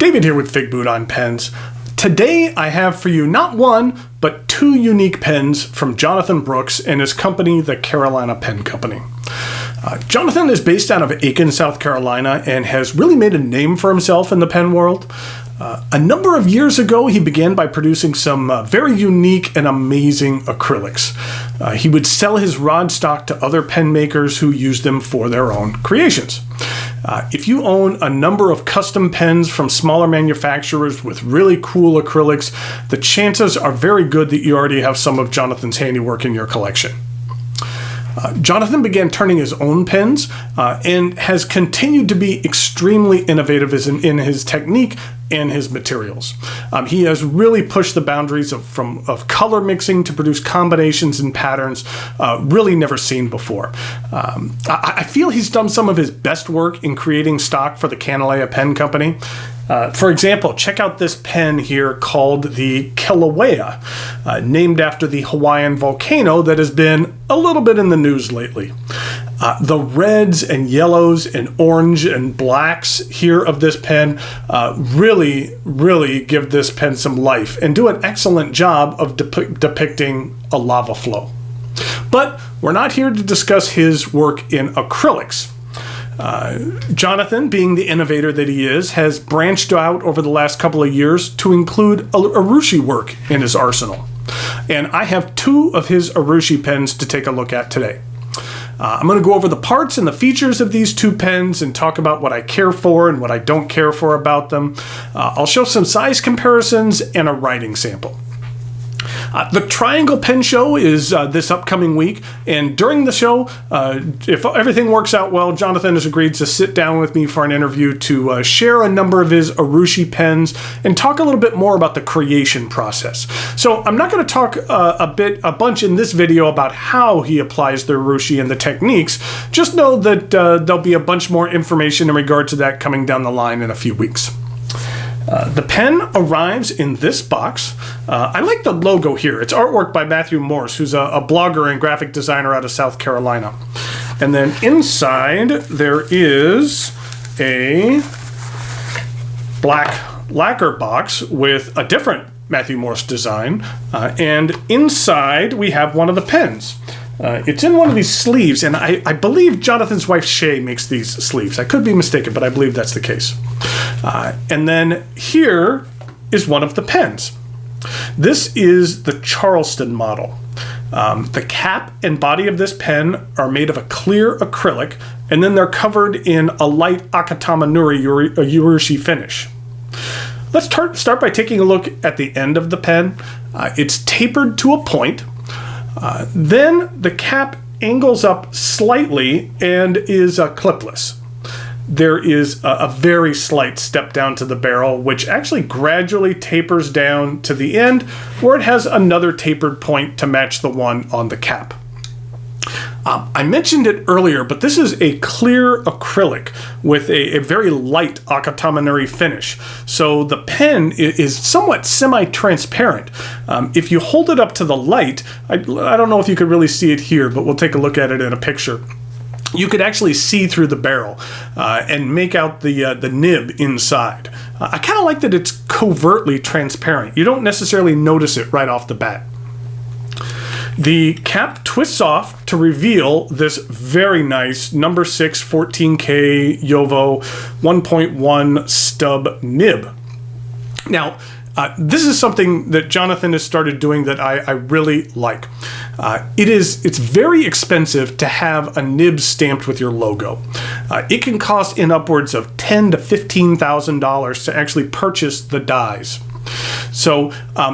David here with Figboot on Pens. Today I have for you not one, but two unique pens from Jonathan Brooks and his company, the Carolina Pen Company. Jonathan is based out of Aiken, South Carolina, and has really made a name for himself in the pen world. A number of years ago, he began by producing some very unique and amazing acrylics. He would sell his rod stock to other pen makers who used them for their own creations. If you own a number of custom pens from smaller manufacturers with really cool acrylics, the chances are very good that you already have some of Jonathan's handiwork in your collection. Jonathan began turning his own pens and has continued to be extremely innovative in his technique and his materials. He has really pushed the boundaries of color mixing to produce combinations and patterns really never seen before. I feel he's done some of his best work in creating stock for the Kanilea Pen Company. For example, check out this pen here called the Kilauea, named after the Hawaiian volcano that has been a little bit in the news lately. The reds and yellows and orange and blacks here of this pen really give this pen some life and do an excellent job of depicting a lava flow. But we're not here to discuss his work in acrylics. Jonathan, being the innovator that he is, has branched out over the last couple of years to include Urushi work in his arsenal. And I have two of his Urushi pens to take a look at today. I'm going to go over the parts and the features of these two pens and talk about what I care for and what I don't care for about them. I'll show some size comparisons and a writing sample. The Triangle Pen Show is this upcoming week, and during the show, if everything works out well, Jonathan has agreed to sit down with me for an interview to share a number of his Urushi pens and talk a little bit more about the creation process. So I'm not going to talk a bunch in this video about how he applies the Urushi and the techniques. Just know that there'll be a bunch more information in regard to that coming down the line in a few weeks. The pen arrives in this box. I like the logo here. It's artwork by Matthew Morse, who's a blogger and graphic designer out of South Carolina. And then inside there is a black lacquer box with a different Matthew Morse design. And inside we have one of the pens. It's in one of these sleeves, and I believe Jonathan's wife Shay makes these sleeves. I could be mistaken, but I believe that's the case. And then here is one of the pens. This is the Charleston model. The cap and body of this pen are made of a clear acrylic, and then they're covered in a light Akatama Nuri Urushi finish. Let's start by taking a look at the end of the pen. It's tapered to a point. Then the cap angles up slightly and is clipless. There is a very slight step down to the barrel, which actually gradually tapers down to the end, where it has another tapered point to match the one on the cap. I mentioned it earlier, but this is a clear acrylic with a very light Akatama Nuri finish. So the pen is somewhat semi-transparent. If you hold it up to the light, I don't know if you could really see it here, but we'll take a look at it in a picture. You could actually see through the barrel and make out the nib inside. I kind of like that it's covertly transparent. You don't necessarily notice it right off the bat. The cap twists off to reveal this very nice number 6 14K Yovo 1.1 stub nib. Now, this is something that Jonathan has started doing that I really like. It's very expensive to have a nib stamped with your logo. It can cost in upwards of $10,000 to $15,000 to actually purchase the dies. So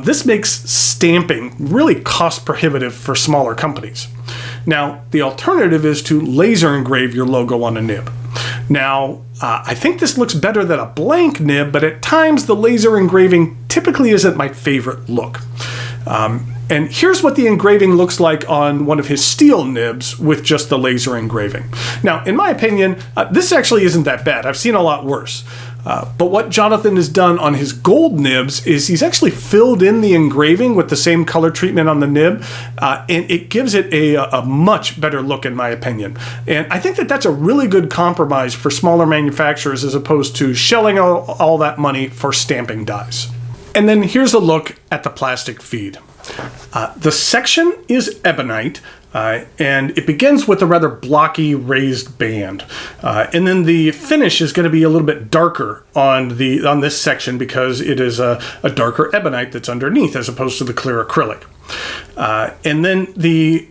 this makes stamping really cost prohibitive for smaller companies. Now, the alternative is to laser engrave your logo on a nib. Now, I think this looks better than a blank nib, but at times the laser engraving typically isn't my favorite look. And here's what the engraving looks like on one of his steel nibs with just the laser engraving. Now, in my opinion, this actually isn't that bad. I've seen a lot worse. But what Jonathan has done on his gold nibs is he's actually filled in the engraving with the same color treatment on the nib, and it gives it a much better look, in my opinion. And I think that that's a really good compromise for smaller manufacturers as opposed to shelling all that money for stamping dies. And then here's a look at the plastic feed. The section is ebonite, and it begins with a rather blocky raised band. And then the finish is going to be a little bit darker on this section because it is a darker ebonite that's underneath as opposed to the clear acrylic. And then the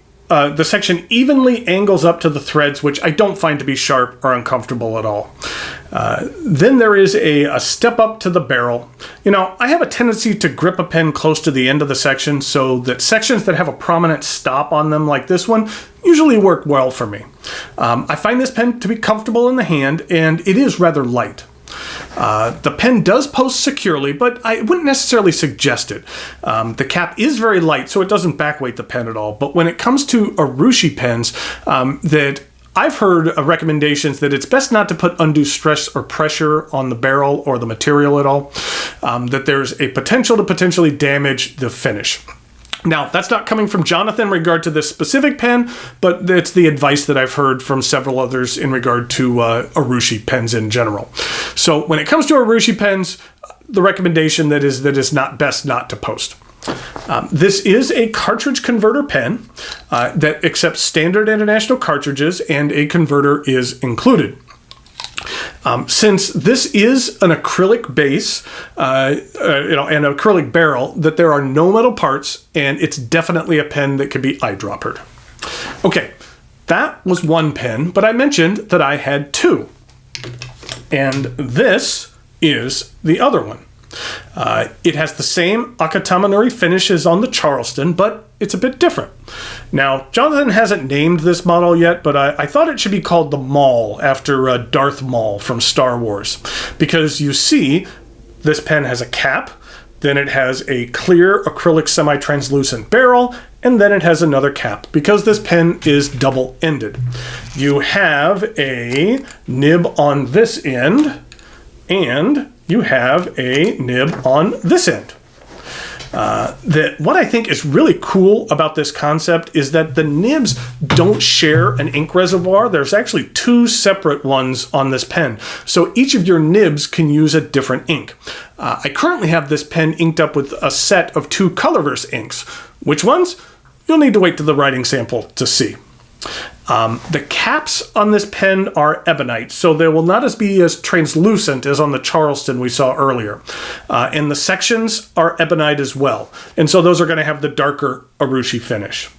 section evenly angles up to the threads, which I don't find to be sharp or uncomfortable at all. Then there is a step up to the barrel. You know, I have a tendency to grip a pen close to the end of the section, so that sections that have a prominent stop on them like this one usually work well for me. I find this pen to be comfortable in the hand, and it is rather light. The pen does post securely, but I wouldn't necessarily suggest it. The cap is very light, so it doesn't backweight the pen at all. But when it comes to Urushi pens, that I've heard recommendations that it's best not to put undue stress or pressure on the barrel or the material at all, that there's a potential to potentially damage the finish. Now, that's not coming from Jonathan in regard to this specific pen, but it's the advice that I've heard from several others in regard to Urushi pens in general. So when it comes to Urushi pens, the recommendation that is not best not to post. This is a cartridge converter pen that accepts standard international cartridges, and a converter is included. Since this is an acrylic base, and an acrylic barrel, that there are no metal parts, and it's definitely a pen that could be eyedroppered. Okay, that was one pen, but I mentioned that I had two. And this is the other one. It has the same Akatamanori finish as on the Charleston, but it's a bit different. Now, Jonathan hasn't named this model yet, but I thought it should be called the Maul, after Darth Maul from Star Wars. Because you see, this pen has a cap, then it has a clear acrylic semi-translucent barrel, and then it has another cap, because this pen is double-ended. You have a nib on this end, and you have a nib on this end. What I think is really cool about this concept is that the nibs don't share an ink reservoir. There's actually two separate ones on this pen, so each of your nibs can use a different ink. I currently have this pen inked up with a set of two Colorverse inks. Which ones? You'll need to wait to the writing sample to see. The caps on this pen are ebonite, so they will not be as translucent as on the Charleston we saw earlier. And the sections are ebonite as well, and so those are going to have the darker Urushi finish.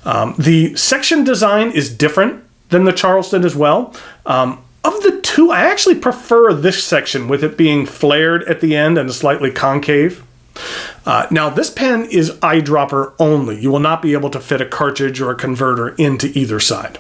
The section design is different than the Charleston as well. Of the two, I actually prefer this section with it being flared at the end and slightly concave. Now, this pen is eyedropper only. You will not be able to fit a cartridge or a converter into either side.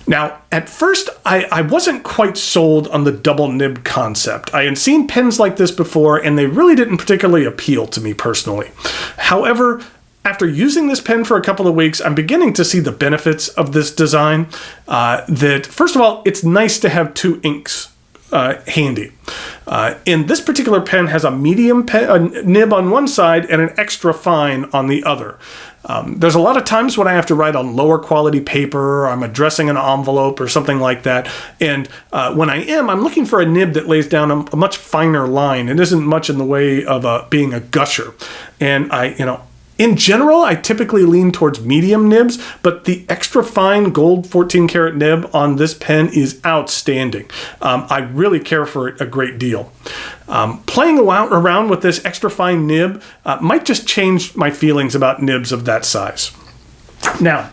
Now, at first, I wasn't quite sold on the double nib concept. I had seen pens like this before, and they really didn't particularly appeal to me personally. However, after using this pen for a couple of weeks, I'm beginning to see the benefits of this design. That, first of all, it's nice to have two inks handy. And this particular pen has a medium nib on one side and an extra fine on the other. There's a lot of times when I have to write on lower quality paper, or I'm addressing an envelope or something like that. And when I'm looking for a nib that lays down a much finer line. It isn't much in the way of being a gusher. And in general, I typically lean towards medium nibs, but the extra fine gold 14 karat nib on this pen is outstanding. I really care for it a great deal. Playing around with this extra fine nib might just change my feelings about nibs of that size. Now,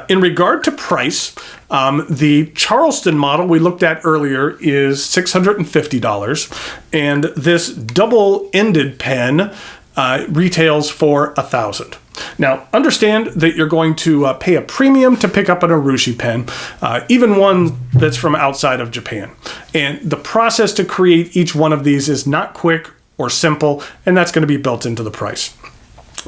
in regard to price, the Charleston model we looked at earlier is $650, and this double-ended pen retails for $1,000. Now, understand that you're going to pay a premium to pick up an Urushi pen, even one that's from outside of Japan. And the process to create each one of these is not quick or simple, and that's going to be built into the price.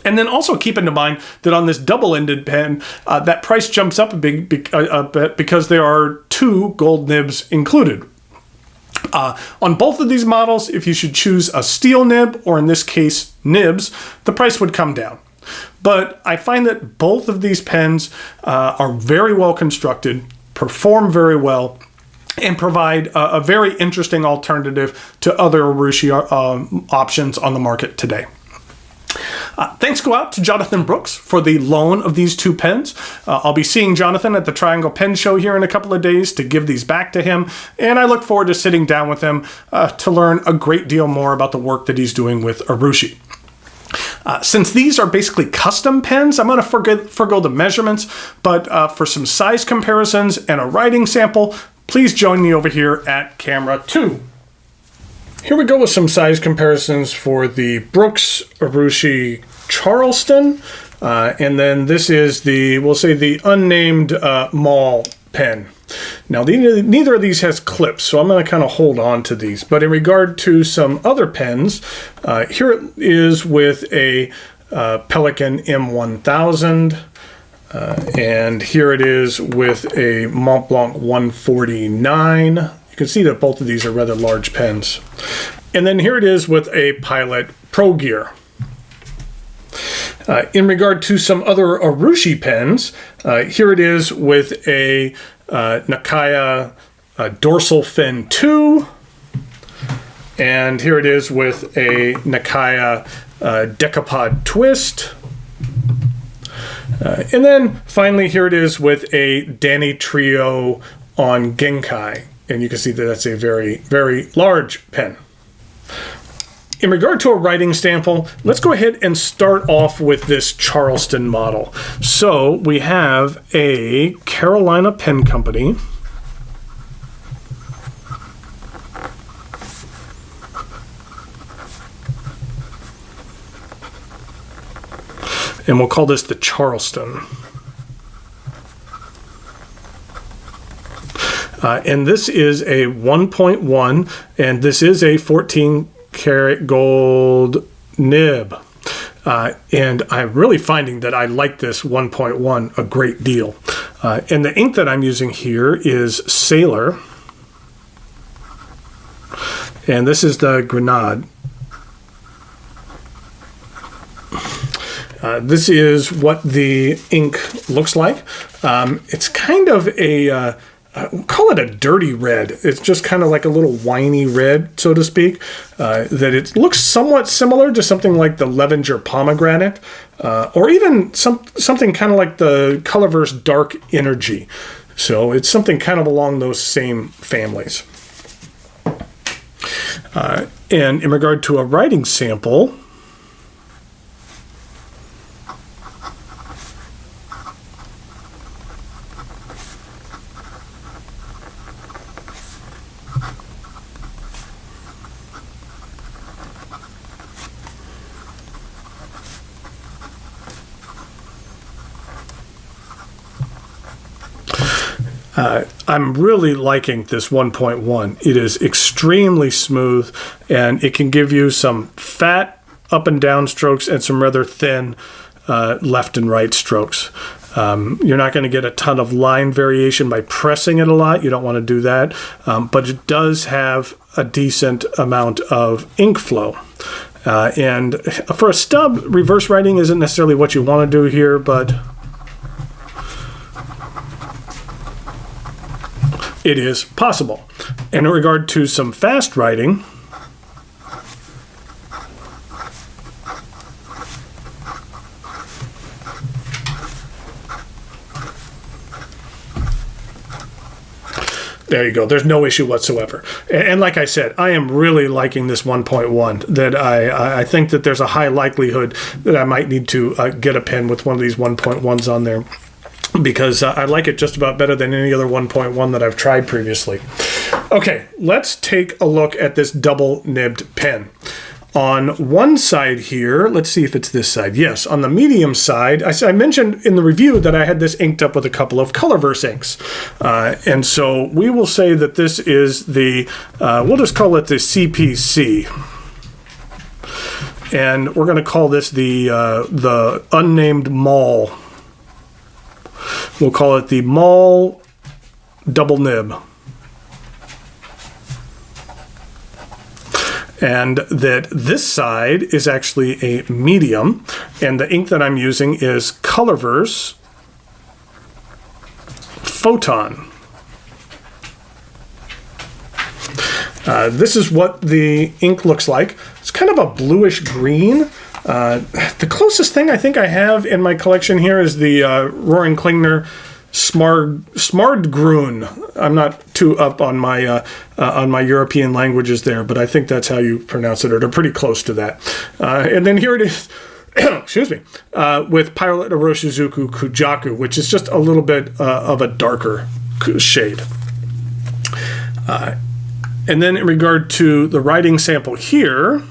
And then also keep in mind that on this double-ended pen, that price jumps up a bit because there are two gold nibs included. On both of these models, if you should choose a steel nib, or in this case, nibs, the price would come down. But I find that both of these pens are very well constructed, perform very well, and provide a very interesting alternative to other Urushi options on the market today. Thanks go out to Jonathan Brooks for the loan of these two pens. I'll be seeing Jonathan at the Triangle Pen Show here in a couple of days to give these back to him, and I look forward to sitting down with him to learn a great deal more about the work that he's doing with Urushi. Since these are basically custom pens, I'm going to forgo the measurements, but for some size comparisons and a writing sample, please join me over here at camera 2. Here we go with some size comparisons for the Brooks Urushi Charleston, and then this is we'll say the unnamed Mall pen. Now, neither of these has clips, so I'm going to kind of hold on to these. But in regard to some other pens, here it is with a Pelican M1000, and here it is with a Montblanc 149. You can see that both of these are rather large pens. And then here it is with a Pilot Pro Gear. In regard to some other Urushi pens, here it is with a Nakaya Dorsal Fin 2, and here it is with a Nakaya Decapod Twist. And then finally here it is with a Danny Trio on Genkai, and you can see that that's a very, very large pen. In regard to a writing sample, let's go ahead and start off with this Charleston model. So we have a Carolina Pen Company. And we'll call this the Charleston. And this is a 1.1, and this is a 14-karat gold nib. And I'm really finding that I like this 1.1 a great deal. And the ink that I'm using here is Sailor. And this is the Grenade. This is what the ink looks like. It's kind of a... we'll call it a dirty red. It's just kind of like a little whiny red, so to speak, that it looks somewhat similar to something like the Levenger Pomegranate, or even something kind of like the Colorverse Dark Energy. So it's something kind of along those same families. And in regard to a writing sample, I'm really liking this 1.1. It is extremely smooth, and it can give you some fat up and down strokes and some rather thin left and right strokes. You're not going to get a ton of line variation by pressing it a lot. You don't want to do that. But it does have a decent amount of ink flow. And for a stub, reverse writing isn't necessarily what you want to do here, but it is possible. And in regard to some fast writing, there you go. There's no issue whatsoever. And like I said, I am really liking this 1.1, that I think that there's a high likelihood that I might need to get a pen with one of these 1.1s on there, because I like it just about better than any other 1.1 that I've tried previously. Okay, let's take a look at this double nibbed pen. On one side here, let's see if it's this side. Yes, on the medium side, I mentioned in the review that I had this inked up with a couple of Colorverse inks. And so we will say that this is the, we'll just call it the CPC. And we're going to call this the unnamed Mall. We'll call it the Mall double nib. and that this side is actually a medium, and the ink that I'm using is Colorverse Photon. This is what the ink looks like. It's kind of a bluish green. The closest thing I think I have in my collection here is the Roaring Klingner Smardgrün. I'm not too up on my European languages there, but I think that's how you pronounce it, or they're pretty close to that. And then here it is. Excuse me, with Pilot Uroshizuku Kujaku, which is just a little bit of a darker shade. And then in regard to the writing sample here,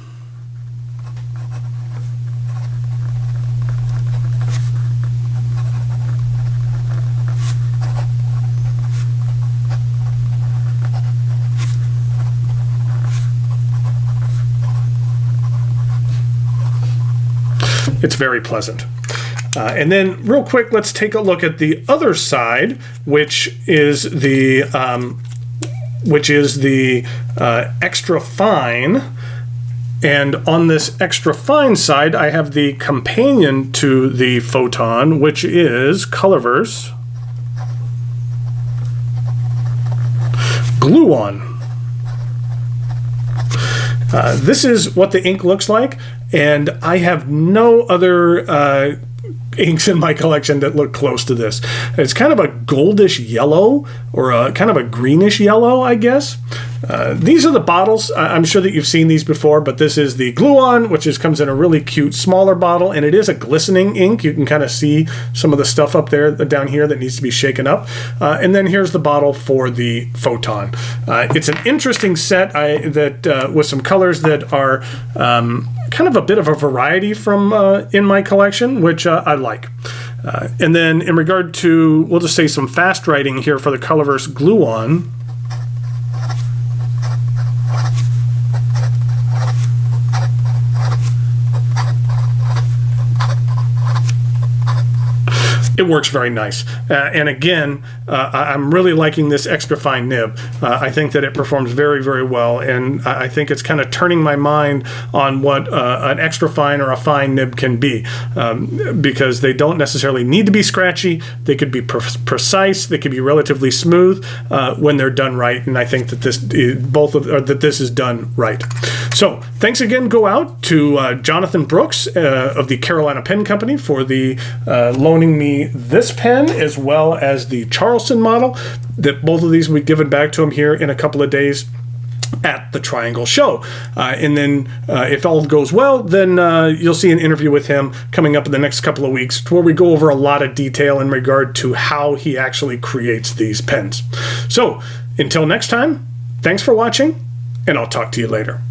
it's very pleasant. And then real quick, let's take a look at the other side, which is the extra fine. And on this extra fine side, I have the companion to the Photon, which is Colorverse Gluon. This is what the ink looks like, and I have no other inks in my collection that look close to this. It's kind of a goldish yellow, or a kind of a greenish yellow, I guess. These are the bottles. I'm sure that you've seen these before, but this is the Gluon, which comes in a really cute smaller bottle, and it is a glistening ink. You can kind of see some of the stuff up there, down here, that needs to be shaken up. And then here's the bottle for the Photon. It's an interesting set with some colors that are kind of a bit of a variety from in my collection, which I like. And then in regard to, we'll just say some fast writing here for the Colorverse Gluon. It works very nice. And again, I'm really liking this extra fine nib. I think that it performs very, very well, and I think it's kind of turning my mind on what an extra fine or a fine nib can be, because they don't necessarily need to be scratchy. They could be precise. They could be relatively smooth when they're done right, and I think that this is done right. So thanks again go out to Jonathan Brooks of the Carolina Pen Company for the loaning me this pen, as well as the Charleston model. That both of these will be given back to him here in a couple of days at the Triangle Show. And then if all goes well, then you'll see an interview with him coming up in the next couple of weeks, where we go over a lot of detail in regard to how he actually creates these pens. So until next time, thanks for watching, and I'll talk to you later.